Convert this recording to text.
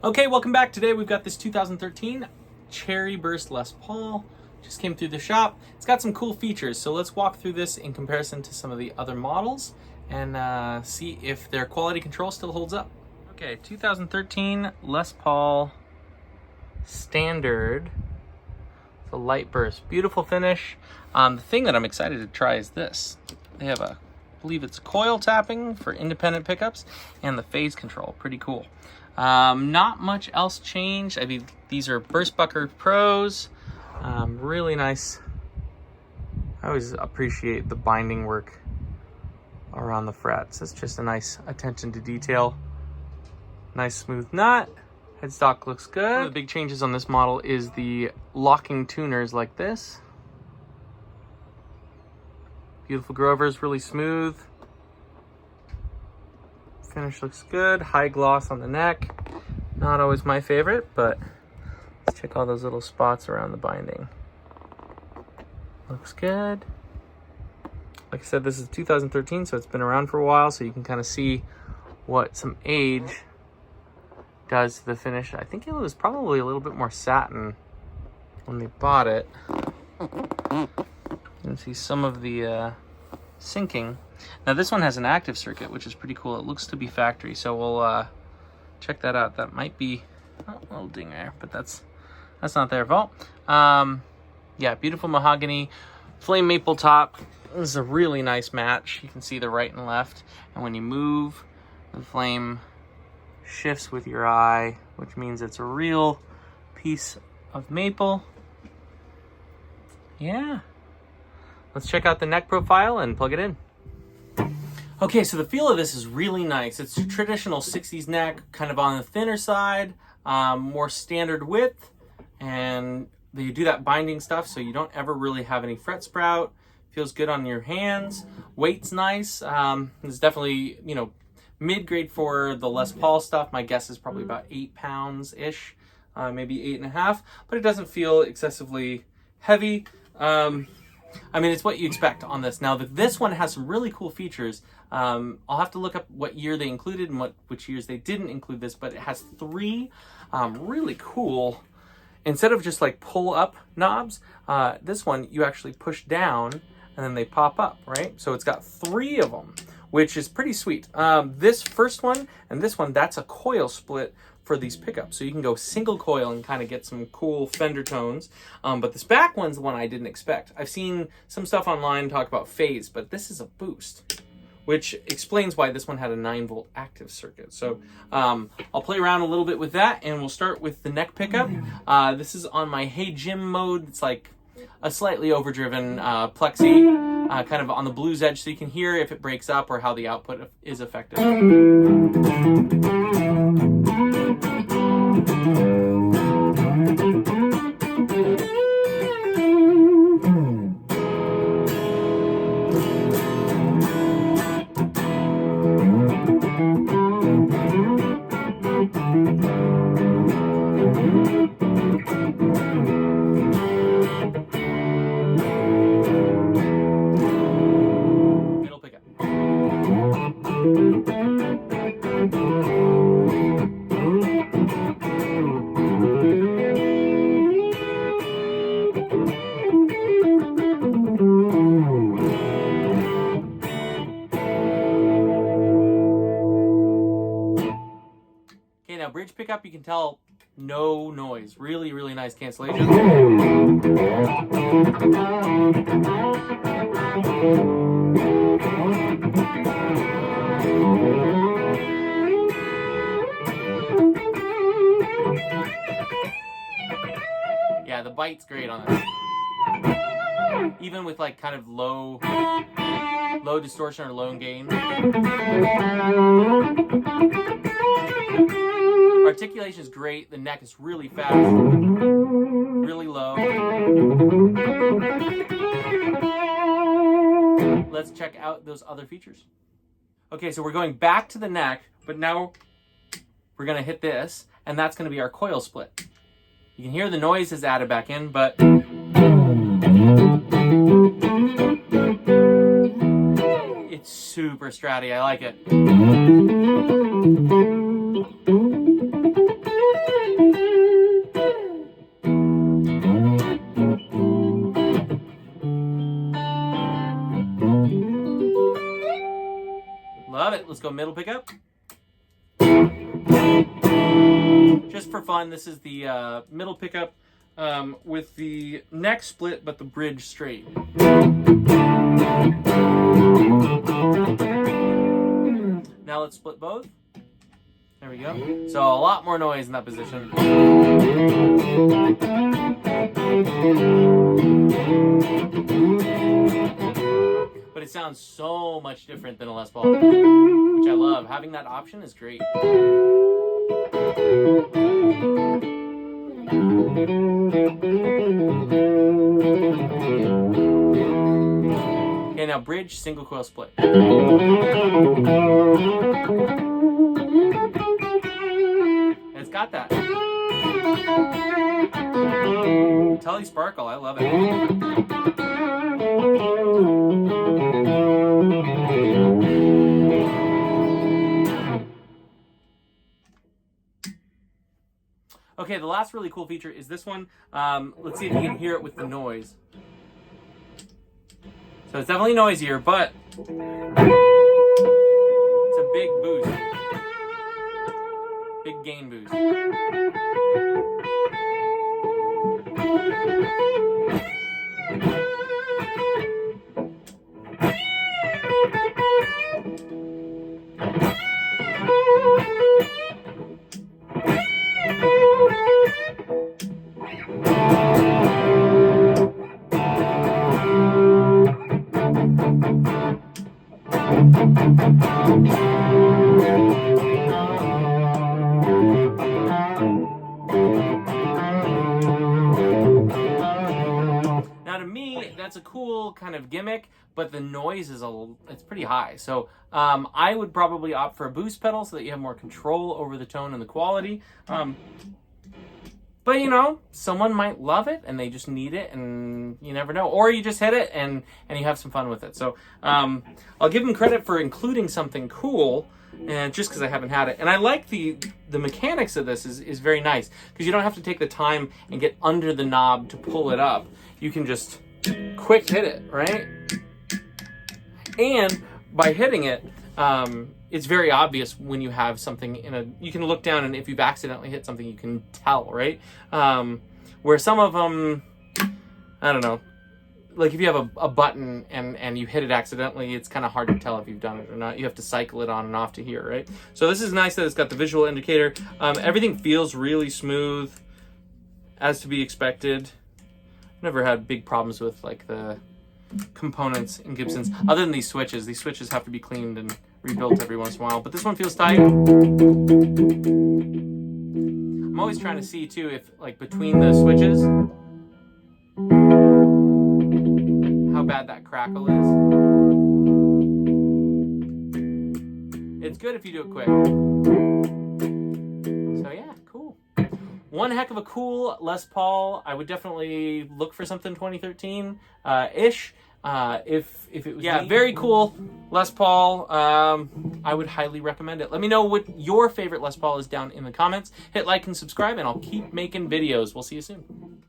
Okay, welcome back. Today we've got this 2013 Cherry Burst Les Paul. Just came through the shop. It's got some cool features, so let's walk through this in comparison to some of the other models and see if their quality control still holds up. Okay, 2013 Les Paul Standard. It's a light burst, beautiful finish. The thing that I'm excited to try is this. They have I believe it's coil tapping for independent pickups and the phase control, pretty cool. Not much else changed. I mean, these are Burstbucker Pros. Really nice. I always appreciate the binding work around the frets. It's just a nice attention to detail. Nice smooth nut. Headstock looks good. One of the big changes on this model is the locking tuners like this. Beautiful Grovers, really smooth. Finish looks good. High gloss on the neck. Not always my favorite, but let's check all those little spots around the binding. Looks good. Like I said, this is 2013, so it's been around for a while, so you can kind of see what some age does to the finish. I think it was probably a little bit more satin when they bought it. You can see some of the sinking. Now this one has an active circuit, which is pretty cool. It looks to be factory, so we'll check that out. That might be a little ding there, but that's not their fault. Yeah, beautiful mahogany, flame maple top. This is a really nice match. You can see the right and left, and when you move, the flame shifts with your eye, which means it's a real piece of maple. Yeah. Let's check out the neck profile and plug it in. Okay, so the feel of this is really nice. It's a traditional 60s neck, kind of on the thinner side, more standard width, and they do that binding stuff so you don't ever really have any fret sprout. Feels good on your hands. Weight's nice. It's definitely, you know, mid-grade for the Les Paul stuff. My guess is probably about 8 pounds-ish, maybe 8.5, but it doesn't feel excessively heavy. I mean, it's what you expect on this. Now, this one has some really cool features. I'll have to look up what year they included and which years they didn't include this, but it has 3 really cool, instead of just like pull up knobs, this one you actually push down and then they pop up, right? So it's got 3 of them, which is pretty sweet. This first one and this one, that's a coil split for these pickups. So you can go single coil and kind of get some cool Fender tones. But this back one's the one I didn't expect. I've seen some stuff online talk about phase, but this is a boost, which explains why this one had a 9-volt active circuit. So I'll play around a little bit with that, and we'll start with the neck pickup. This is on my Hey Jim mode. It's like a slightly overdriven plexi, kind of on the blues edge, so you can hear if it breaks up or how the output is affected. Middle pickup. Okay, now bridge pickup, you can tell no noise. Really, really nice cancellation. Yeah, the bite's great on this. Even with like kind of low distortion or low gain. Articulation is great. The neck is really fast, really low. Let's check out those other features. Okay, so we're going back to the neck, but now we're gonna hit this, and that's gonna be our coil split. You can hear the noise is added back in, but it's super stratty. I like it. go middle pickup. Just for fun, this is the middle pickup with the neck split, but the bridge straight. Now let's split both. There we go. So a lot more noise in that position. But it sounds so much different than a Les Paul, which I love. Having that option is great. Okay, now bridge, single coil split. It's got that. Tully Sparkle, I love it. Okay, the last really cool feature is this one. Let's see if you can hear it with the noise. So it's definitely noisier, but it's a big boost. Big gain boost. Now to me, that's a cool kind of gimmick, but the noise is it's pretty high. So I would probably opt for a boost pedal so that you have more control over the tone and the quality. But you know, someone might love it and they just need it, and you never know. Or you just hit it and you have some fun with it. So I'll give them credit for including something cool, and just because I haven't had it. And I like the mechanics of this is very nice, because you don't have to take the time and get under the knob to pull it up. You can just quick hit it, right? And by hitting it, it's very obvious when you have something you can look down, and if you've accidentally hit something, you can tell, right? Where some of them, I don't know, like if you have a button and you hit it accidentally, it's kind of hard to tell if you've done it or not. You have to cycle it on and off to hear, right? So this is nice that it's got the visual indicator. Everything feels really smooth, as to be expected. Never had big problems with like the components in Gibsons, other than these switches. These switches have to be cleaned and rebuilt every once in a while, but this one feels tight. I'm always trying to see too if, like, between the switches, how bad that crackle is. It's good if you do it quick. So yeah, cool. One heck of a cool Les Paul. I would definitely look for something 2013-ish. If it was very cool Les Paul. I would highly recommend it. Let me know what your favorite Les Paul is down in the comments. Hit like and subscribe, and I'll keep making videos. We'll see you soon.